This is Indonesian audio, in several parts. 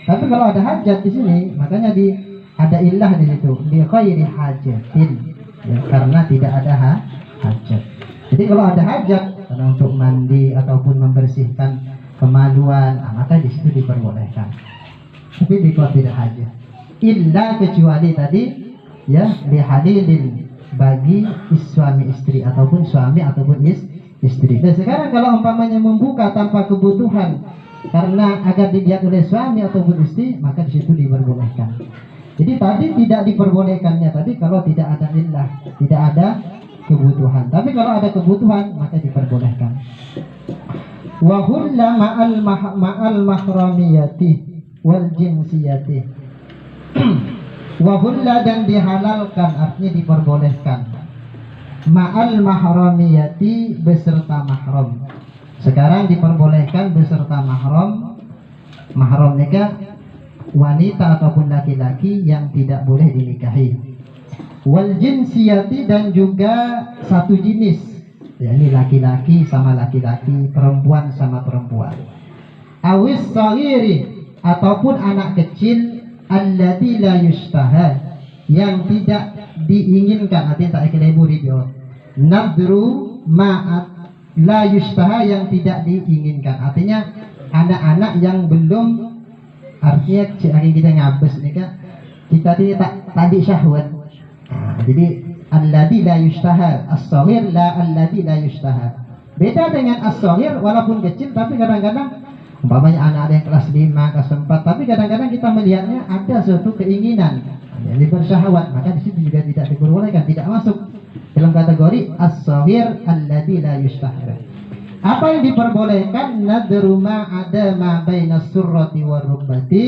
Tapi kalau ada hajat di sini, makanya ada ilah di situ, bi ghairi hajatin, ya, karena tidak ada hajat. Jadi kalau ada hajat karena untuk mandi ataupun membersihkan kemaluan, maka di situ diperbolehkan. Tapi kalau tidak hajat, illa kecuali tadi, ya, bihalilin, bagi suami istri ataupun suami ataupun istri. Dan sekarang kalau umpamanya membuka tanpa kebutuhan karena agar dilihat oleh suami ataupun istri, maka di situ diperbolehkan. Jadi tadi tidak diperbolehkannya tadi kalau tidak ada illah, tidak ada kebutuhan. Tapi kalau ada kebutuhan maka diperbolehkan. Wa hulla ma'al mahramiyati wal jinsiyati. Wa hulla, dan dihalalkan, artinya diperbolehkan, ma'al mahramiyati, beserta mahram. Sekarang diperbolehkan beserta mahram. Mahram nikah wanita ataupun laki-laki yang tidak boleh dinikahi. Wal jinsiyati, dan juga satu jenis, yakni laki-laki sama laki-laki, perempuan sama perempuan. Awis saghiri, ataupun anak kecil, alladzi la yustaha, yang tidak diinginkan, artinya tak kelebu ribiot. Nadru ma'at la yustaha, yang tidak diinginkan, artinya anak-anak yang belum, artinya kita ngabes nih kan, kita tidak tadi syahwat. Jadi alladzi la yustaha, as-shaghir la alladzi la yustaha. Beda dengan as-shaghir, walaupun kecil tapi kadang-kadang umpamanya anak ada yang kelas 5, kelas 4, tapi kadang-kadang kita melihatnya ada suatu keinginan yang bersyahwat, maka di situ juga tidak diperbolehkan, tidak masuk dalam kategori as-shaghir alladzi la yustaha. Apa yang diperbolehkan? Nadru ma ada ma bainas surrati war rubbati,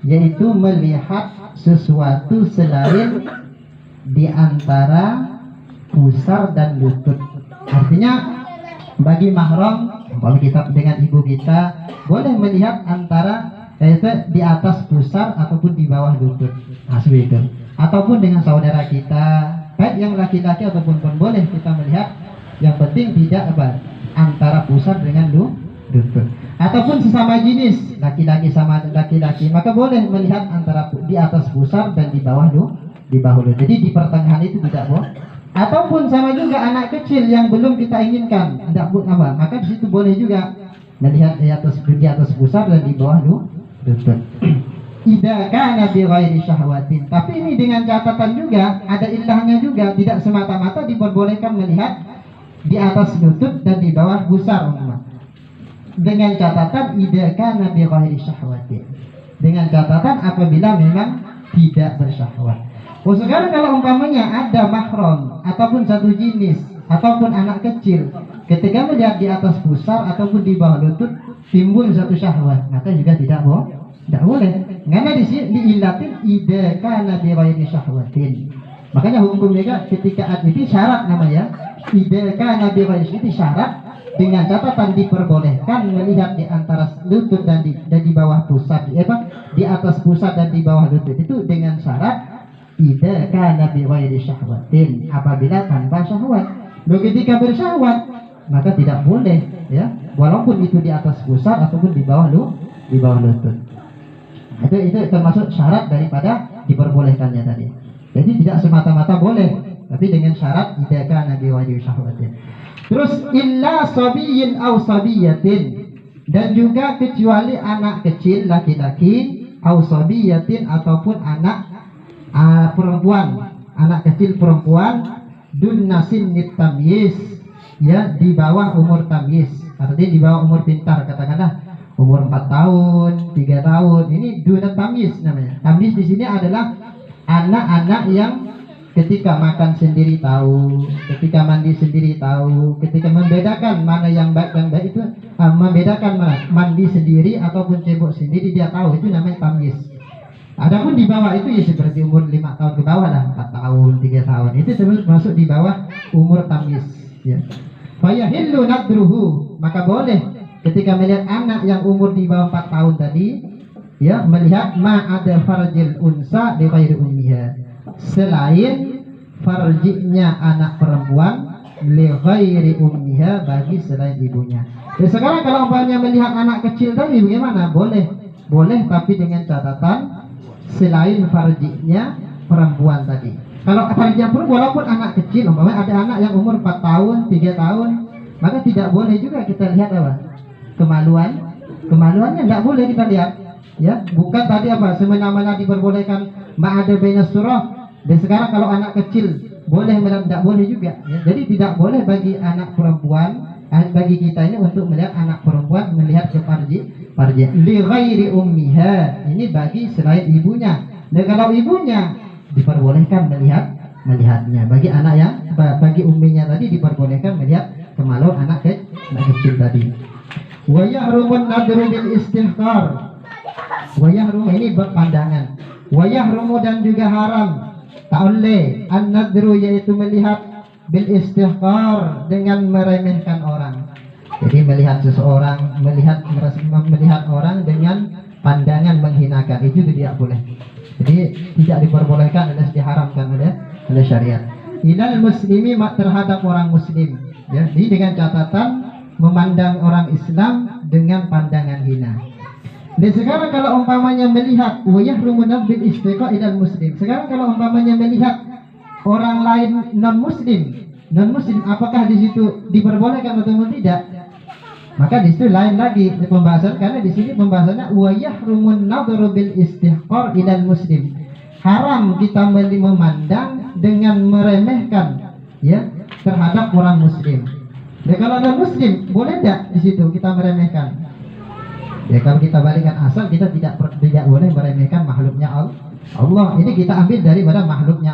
yaitu melihat sesuatu selain di antara pusar dan lutut. Artinya bagi mahram, umpama kita dengan ibu kita boleh melihat antara, yaitu di atas pusar ataupun di bawah lutut. Nah, seperti itu. Ataupun dengan saudara kita, baik yang laki-laki ataupun pun boleh kita melihat, yang penting tidak antara pusar dengan lutut. Ataupun sesama jenis, laki-laki sama laki-laki, maka boleh melihat antara di atas pusar dan di bawah lutut. Jadi di pertengahan itu tidak boleh. Ataupun sama juga anak kecil yang belum kita inginkan, tidak apa, maka di situ boleh juga melihat di atas pusar dan di bawah lutut. Idza kana bi ghairi syahwatin. Tapi ini dengan catatan juga, ada ilahnya juga, tidak semata-mata diperbolehkan melihat di atas lutut dan di bawah pusar. Dengan catatan idza kana bi ghairi syahwatin. Dengan catatan apabila memang tidak bersyahwat. Oh, sekarang kalau umpamanya ada mahram ataupun satu jenis ataupun anak kecil, ketika melihat di atas pusar ataupun di bawah lutut timbul satu syahwat, maka juga tidak boleh. Karena di sini diillatin idza kana bi ghairi syahwatin. Makanya hukumnya ketika itu syarat namanya, idza kana bi ghairi syahwatin, syarat dengan catatan diperbolehkan melihat di antara lutut dan di bawah pusat, di atas pusat dan di bawah lutut, itu dengan syarat idza kana bi ghairi syahwatin, apabila tanpa syahwat. Ketika bersyahwat maka tidak boleh, ya, walaupun itu di atas pusar ataupun di bawah lutut. Itu termasuk syarat daripada diperbolehkannya tadi. Jadi tidak semata-mata boleh, tapi dengan syarat idza kana bi ghairi syahwatin. Terus illa sabiyyin aw sabiyatin, dan juga kecuali anak kecil laki-laki, aw sabiyatin, ataupun anak perempuan, anak kecil perempuan, dunnasin tamyiz, ya, di bawah umur tamyiz, artinya di bawah umur pintar, katakanlah umur 4 tahun, 3 tahun, ini dunat tamyiz namanya. Tamyiz di sini adalah anak-anak yang ketika makan sendiri tahu, ketika mandi sendiri tahu, ketika membedakan mana yang baik dan baik itu, membedakan mana mandi sendiri ataupun cebok sendiri, dia tahu, itu namanya tamyiz. Adapun di bawah itu ya seperti umur 5 tahun ke bawah lah, 4 tahun, 3 tahun, itu termasuk di bawah umur tamyiz, ya. Fayahillu nadruhu, maka boleh ketika melihat anak yang umur di bawah 4 tahun tadi, ya, melihat ma ada farjil unsa di ghairi ummiha, selain farjinya anak perempuan li ghairi ummiha, bagi selain ibunya. Ya, sekarang kalau umpamanya melihat anak kecil tadi bagaimana? Boleh boleh, tapi dengan catatan selain farjinya perempuan tadi. Kalau farjinya pun walaupun anak kecil, umpamanya ada anak yang umur 4 tahun, 3 tahun, maka tidak boleh juga kita lihat apa? Kemaluannya tidak boleh kita lihat. Ya, bukan tadi apa semena-mena diperbolehkan ma'ada bainas surah. Dan sekarang kalau anak kecil boleh melihat, tidak boleh juga. Ya. Jadi tidak boleh bagi anak perempuan, bagi kita ini untuk melihat anak perempuan melihat ke farji li ghairi ummiha. Ini bagi selain ibunya. Dan kalau ibunya diperbolehkan melihatnya. Bagi anak yang bagi umminya tadi diperbolehkan melihat kemaluan anak kecil tadi. Wa yahrumun nadru bil istihqar. Wa yahrum ini berpandangan. Wa yahrumu dan juga haram. Tak boleh an-nadru yaitu melihat bil istihqar dengan meremehkan orang. Jadi melihat seseorang, melihat orang dengan pandangan menghinakan, itu tidak boleh. Jadi tidak diperbolehkan, alias diharamkan oleh syariat. Ilal muslimi terhadap orang muslim. Ya, jadi dengan catatan memandang orang Islam dengan pandangan hina. Dan sekarang kalau umpamanya melihat wayahrumun bil istiqa ilal muslim. Sekarang kalau umpamanya melihat orang lain non muslim, apakah di situ diperbolehkan atau tidak? Maka di situ lain lagi pembahasan, karena di sini pembahasannya wayahrumun nadru bil istihqar ilal muslim. Haram kita memandang dengan meremehkan ya terhadap orang muslim. Ya kalau non muslim boleh tidak di situ kita meremehkan? Ya kalau kita balikkan asal, kita tidak boleh meremehkan makhluknya Allah. Ini kita ambil daripada makhluknya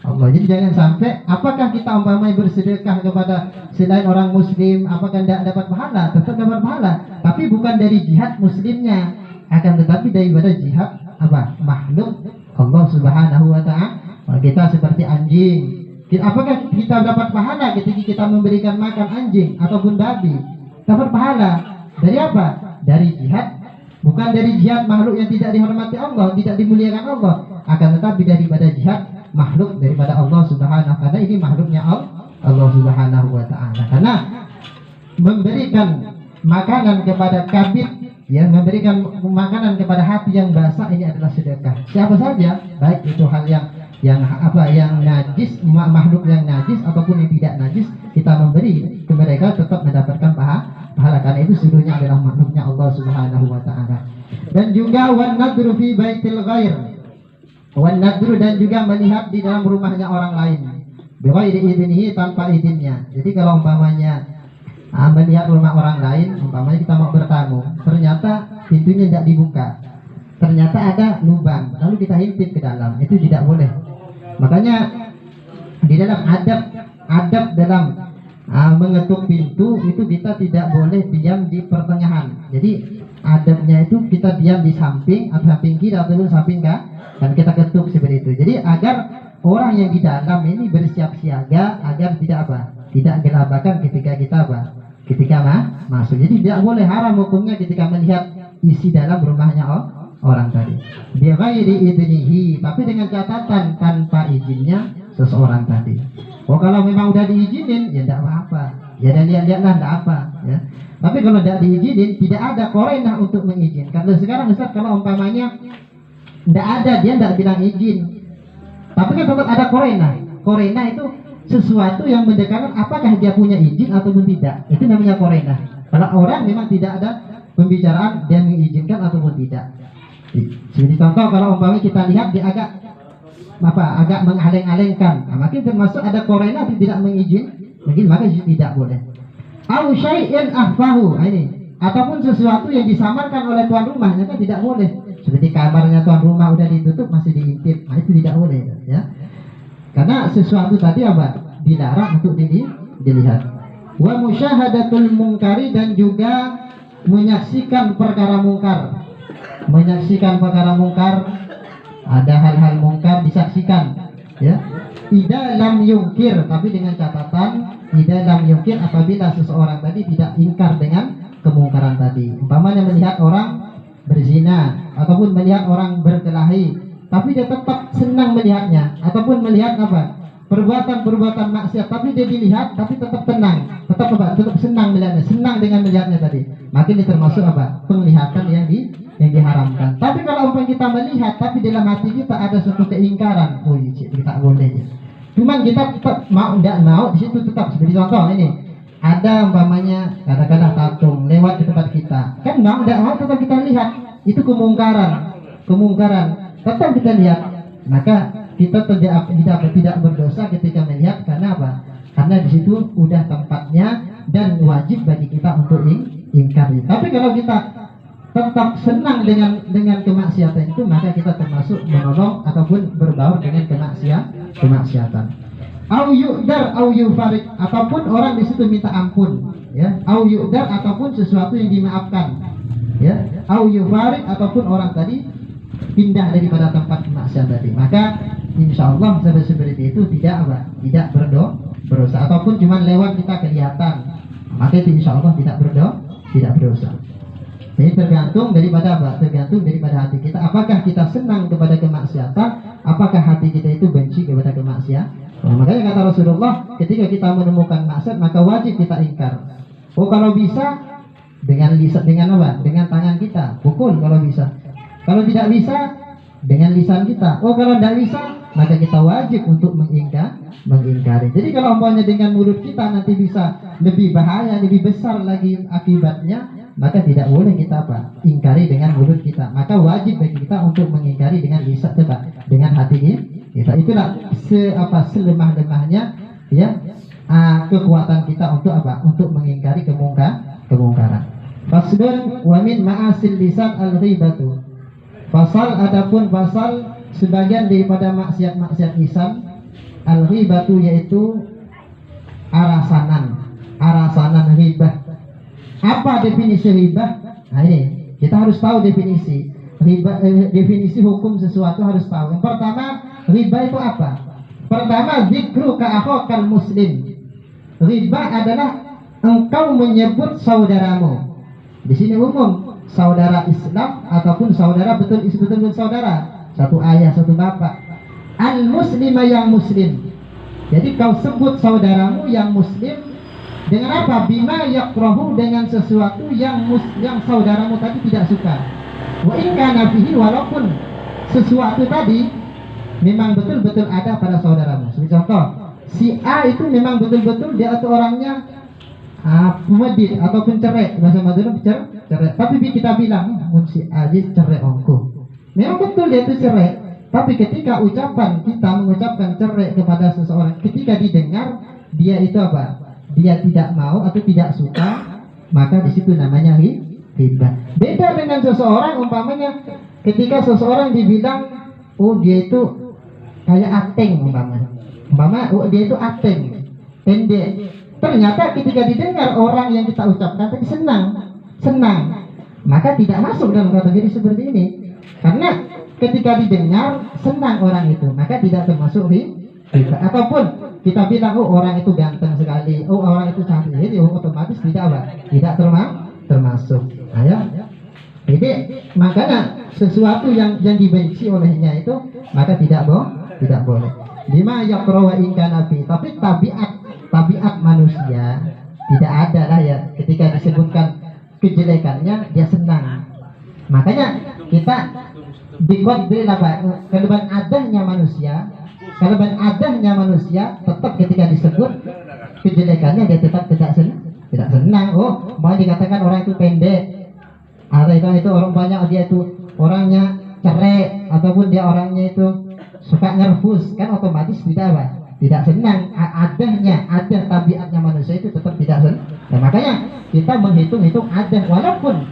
Allah. Jadi jangan sampai apakah kita umpamanya bersedekah kepada selain orang muslim, apakah tidak dapat pahala? Tetap dapat pahala, tapi bukan dari jihad muslimnya, akan tetapi daripada jihad apa? Makhluk Allah Subhanahu wa ta'ala. Kita seperti anjing. Apakah kita dapat pahala ketika kita memberikan makan anjing ataupun babi? Dapat pahala dari apa? Dari jihad, bukan dari jihad makhluk yang tidak dihormati Allah, tidak dimuliakan Allah, akan tetapi daripada jihad makhluk daripada Allah Subhanahu wa ta'ala. Karena ini makhluknya Allah Subhanahu wa ta'ala. Karena memberikan makanan kepada kabid, ya, memberikan makanan kepada hati yang basah, ini adalah sedekah. Siapa saja, baik itu hal yang najis, makhluk yang najis ataupun yang tidak najis, kita memberi ke mereka tetap mendapatkan pahala, karena itu seluruhnya adalah makhluknya Allah Subhanahu wa ta'ala. Dan juga wan nadru fi baitil ghair, wan nadru dan juga melihat di dalam rumahnya orang lain, bi ghairi idnihi, tanpa izinnya. Jadi kalau umpamanya melihat rumah orang lain, umpamanya kita mau bertamu, ternyata pintunya tidak dibuka, ternyata ada lubang, lalu kita intip ke dalam, itu tidak boleh. Makanya di dalam adab dalam mengetuk pintu itu kita tidak boleh diam di pertengahan. Jadi adabnya itu kita diam di samping atau samping kiri ataupun samping kanan, dan kita ketuk seperti itu. Jadi agar orang yang di dalam ini bersiap siaga agar tidak gelabakan ketika kita masuk. Jadi tidak boleh, haram hukumnya ketika melihat isi dalam rumahnya orang tadi. Bi ghairi idnihi, tapi dengan catatan tanpa izinnya seseorang tadi. Oh kalau memang udah diizinin ya tidak apa-apa, ya dan lihat-lihatlah tidak apa ya. Tapi kalau tidak diizinin, tidak ada korenah untuk mengizinkan. Karena sekarang Ustaz kalau umpamanya tidak ada, dia tidak bilang izin, tapi kan tetap ada korenah. Korenah itu sesuatu yang mendekatkan apakah dia punya izin ataupun tidak, itu namanya korenah. Kalau orang memang tidak ada pembicaraan dia mengizinkan ataupun tidak. Seperti contoh kalau umpamanya kita lihat dia agak mengaleng-alengkan, makin termasuk ada korena tidak mungkin maka tidak boleh. Au syai'in ahfahu, ini ataupun sesuatu yang disamarkan oleh tuan rumahnya kan tidak boleh. Seperti kamarnya tuan rumah udah ditutup masih diintip, itu tidak boleh ya. Karena sesuatu tadi dilarang untuk dilihat. Wa musyahadatul mungkari, dan juga menyaksikan perkara mungkar. Ada hal-hal mungkar disaksikan ya. Idza lam yungkir, tapi dengan catatan idza lam yungkir, apabila seseorang tadi tidak ingkar dengan kemungkaran tadi. Umpamanya melihat orang berzina ataupun melihat orang berkelahi, tapi dia tetap senang melihatnya, ataupun melihat perbuatan-perbuatan maksiat, tapi dia dilihat tapi tetap tenang, tetap senang melihatnya, senang dengan melihatnya tadi. Maka ini termasuk penglihatan yang yang diharamkan. Tapi kalau umpamanya kita melihat tapi dalam hati kita ada suatu keingkaran, oh iya kita boleh ya. Cuman kita tetap mau tidak mau di situ tetap, seperti contoh ini ada umpamanya kadang-kadang tatung lewat di tempat kita, kan mau tidak mau tetap kita lihat itu kemungkaran tetap kita lihat, maka kita tidak berdosa ketika melihat. Karena apa? Karena di situ udah tempatnya dan wajib bagi kita untuk ingkari. Tapi kalau kita tetap senang dengan kemaksiatan itu, maka kita termasuk menolong ataupun berbaur dengan kemaksiatan. Au yu'dar au yufarik, ataupun orang di situ minta ampun, ya. Au yu'dar, ataupun sesuatu yang dimaafkan, ya. Au yufarik, ataupun orang tadi pindah daripada tempat kemaksiatan tadi, maka insya Allah seperti itu tidak berdosa, ataupun cuma lewat kita kelihatan, maka itu insya Allah tidak berdosa. Jadi tergantung daripada apa? Tergantung daripada hati kita. Apakah kita senang kepada kemaksiatan? Apakah hati kita itu benci kepada kemaksiatan? Nah, makanya kata Rasulullah, ketika kita menemukan maksiat maka wajib kita ingkar. Oh, kalau bisa dengan lisan, dengan apa? Dengan tangan kita pukul kalau bisa. Kalau tidak bisa dengan lisan kita. Oh, kalau tidak bisa maka kita wajib untuk mengingkari. Jadi kalau umpamanya dengan mulut kita nanti bisa lebih bahaya, lebih besar lagi akibatnya, maka tidak boleh kita apa? Ingkari dengan mulut kita. Maka wajib bagi kita untuk mengingkari dengan lisan kita, dengan hati kita. Itulah selemah-lemahnya ya kekuatan kita untuk apa? Untuk mengingkari kemungkaran. Faslun wa min ma'asil lisan al-ghibatu. Pasal, adapun pasal sebagian daripada maksiat lisan al-ghibatu, yaitu arasanan ghibah. Apa definisi ghibah? Nah, ini kita harus tahu definisi ghibah, definisi hukum sesuatu harus tahu. Yang pertama, ghibah itu apa? Pertama, zikru ka'akhokal muslim. Ghibah adalah engkau menyebut saudaramu. Di sini umum, saudara Islam ataupun saudara betul saudara, satu ayah satu bapak. Al muslima, yang muslim. Jadi kau sebut saudaramu yang muslim dengan apa? Bima yakrahu, dengan sesuatu yang saudaramu tadi tidak suka. Wa in kana fihi, walaupun sesuatu tadi memang betul-betul ada pada saudaramu. Seperti contoh, si A itu memang betul-betul dia atau orangnya medit ataupun cerai, bahasa Madura cerai. Tapi kita bilang si A cerai ongko. Memang betul dia itu cerai. Tapi ketika kita mengucapkan cerai kepada seseorang, ketika didengar dia itu apa? Dia tidak mau atau tidak suka, maka di situ namanya ghibah. Beda dengan seseorang, umpamanya ketika seseorang dibilang, oh dia itu kayak ateng, umpama oh dia itu ateng, pendek. Ternyata ketika didengar orang yang kita ucapkan tadi senang, maka tidak masuk dalam kategori seperti ini. Karena ketika didengar senang orang itu, maka tidak termasuk ghibah. Ataupun kita bilang, oh orang itu ganteng sekali, oh orang itu cantik, jadi otomatis tidak termasuk. Nah, ya. Jadi makanya sesuatu yang dibenci olehnya itu maka tidak boleh. Lima yakrahu in kana fi. Tapi tabiat manusia tidak ada lah ya, ketika disebutkan kejelekannya dia senang. Makanya kita dikwadil apa? Kelebihan adanya manusia tetap ketika disebut kejelekannya dia tetap tidak senang. Oh, mau dikatakan orang itu pendek, atau itu orang banyak, dia itu orangnya cerai, ataupun dia orangnya itu suka nervus, kan otomatis tidak senang. Ada tabiatnya manusia itu tetap tidak senang. Nah, makanya kita menghitung ada, walaupun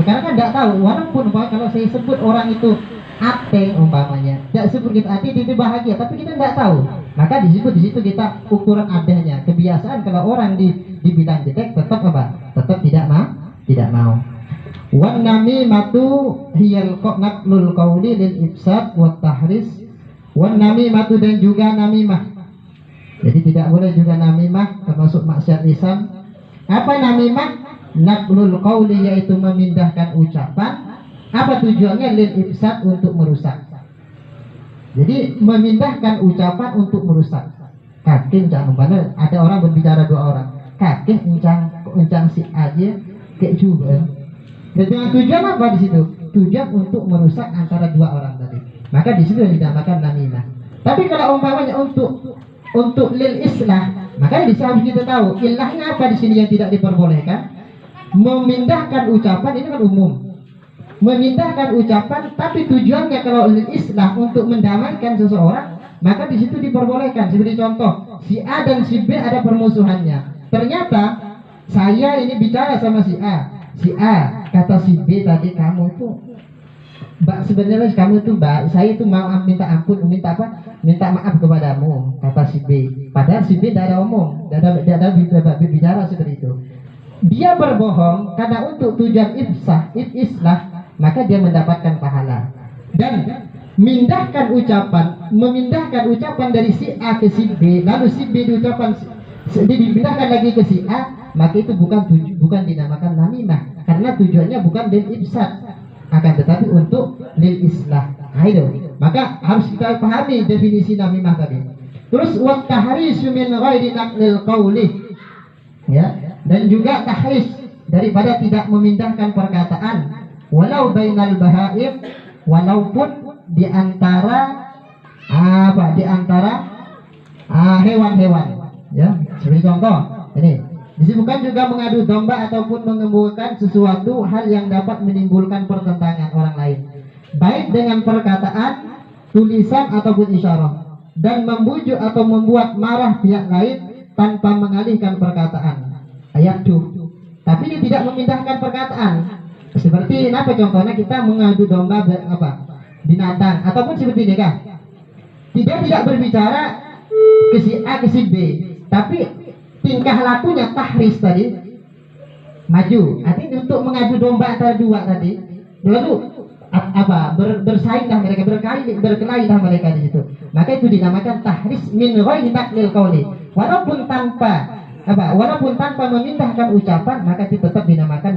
sekarang kan tidak tahu, walaupun kalau saya sebut orang itu ateng umpamanya, tidak sebut kita ateng itu bahagia, tapi kita tidak tahu, maka di situ kita ukuran adanya. Kebiasaan kalau orang dibilang jelek tetap tidak mau. Wan namimatu hiyal naqlul qawli lil ifsad wat tahris. Wan namimatu, dan juga namimah. Jadi tidak boleh juga namimah, termasuk maksiat lisan. Apa namimah? Naqlul qawli, yaitu memindahkan ucapan. Apa tujuannya? Lil ifsad, untuk merusak. Jadi memindahkan ucapan untuk merusak. Kakek jangan, ada orang berbicara dua orang, kakek encang si aja kayak juga. Dengan tujuan apa di situ? tujuan untuk merusak antara dua orang tadi, maka di situ dinamakan namimah. Tapi kalau umpamanya untuk lil islah, maka di sini harus kita tahu ilahnya apa di sini yang tidak diperbolehkan. Memindahkan ucapan ini kan umum, memindahkan ucapan, tapi tujuannya kalau lil islah untuk mendamaikan seseorang, maka di situ diperbolehkan. Seperti contoh, si A dan si B ada permusuhannya. Ternyata saya ini bicara sama si A kata si B tadi, kamu tuh sebenarnya kamu tuh saya itu mau minta ampun, minta maaf kepadamu, kata si B. Padahal si B tidak ada omong, tidak ada bicara seperti itu. Dia berbohong karena untuk tujuan islah, maka dia mendapatkan pahala. Dan memindahkan ucapan dari si A ke si B, lalu si B dipindahkan lagi ke si A, maka itu bukan dinamakan namimah, karena tujuannya bukan lil ifsad, akan tetapi untuk lil islah. Maka harus kita pahami definisi namimah tadi. Terus wa tahrisu min ghairi naqlil qawli, ya, dan juga tahris daripada tidak memindahkan perkataan, walau bainal bahaim, walaupun di antara hewan-hewan, ya. Seperti contoh ini, disebutkan juga mengadu domba ataupun mengemburkan sesuatu hal yang dapat menimbulkan pertentangan orang lain, baik dengan perkataan, tulisan ataupun isyarah, dan membujuk atau membuat marah pihak lain tanpa mengalihkan perkataan. Ayat 2. Tapi ini tidak memindahkan perkataan. Seperti apa contohnya, kita mengadu domba binatang ataupun seperti ini kan. Tidak berbicara ke si A ke si B, tapi tingkah lakunya tahris tadi maju. Artinya untuk mengadu domba antara dua tadi, lalu bersaing dah mereka, berkelahi dah mereka di situ. Maka itu dinamakan tahris min ghairi naqlil qawli. Walaupun tanpa memindahkan ucapan, maka itu tetap dinamakan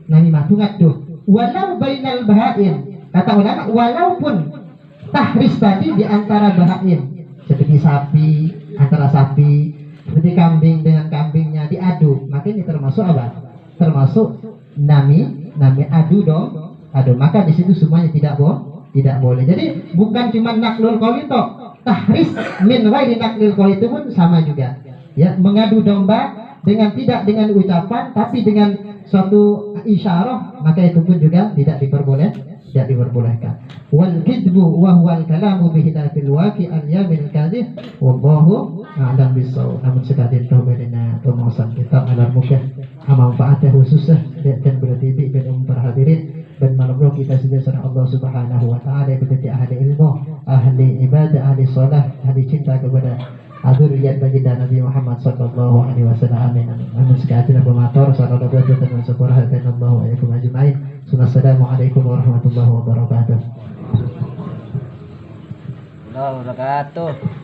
namimah. Tungat tuh. Walau bainal bahaim, kata ulama, walaupun tahris tadi di antara bahaim, seperti sapi, antara sapi, seperti kambing dengan kambingnya diadu, maka ini termasuk apa? Termasuk adu dong. Maka di situ semuanya tidak boleh. Jadi bukan cuma naklul qauli toh, tahris min ghairi naklil qauli itu pun sama juga. Ya, mengadu domba tidak dengan ucapan tapi dengan suatu isyarah, maka itu pun juga tidak diperbolehkan. Wal kidbu wa huwal kalamu bi hidayil waqi al yamil kadhib wallahu a'lam bissawab. Namun sekadar taubatna pemosan kita alam muka manfaatnya khususnya dan berarti bin hadirin dan malam kita sedang Allah Subhanahu wa taala berarti ahli ilmu, ahli ibadah, ahli salat, ahli cinta kepada zuriat baginda Nabi Muhammad sallallahu alaihi wasallam. Amin. Sekalian bermatur sallallahu alaihi wasallam subhanahu alaikum ajmain. Assalamualaikum warahmatullahi wabarakatuh. Wabarakatuh.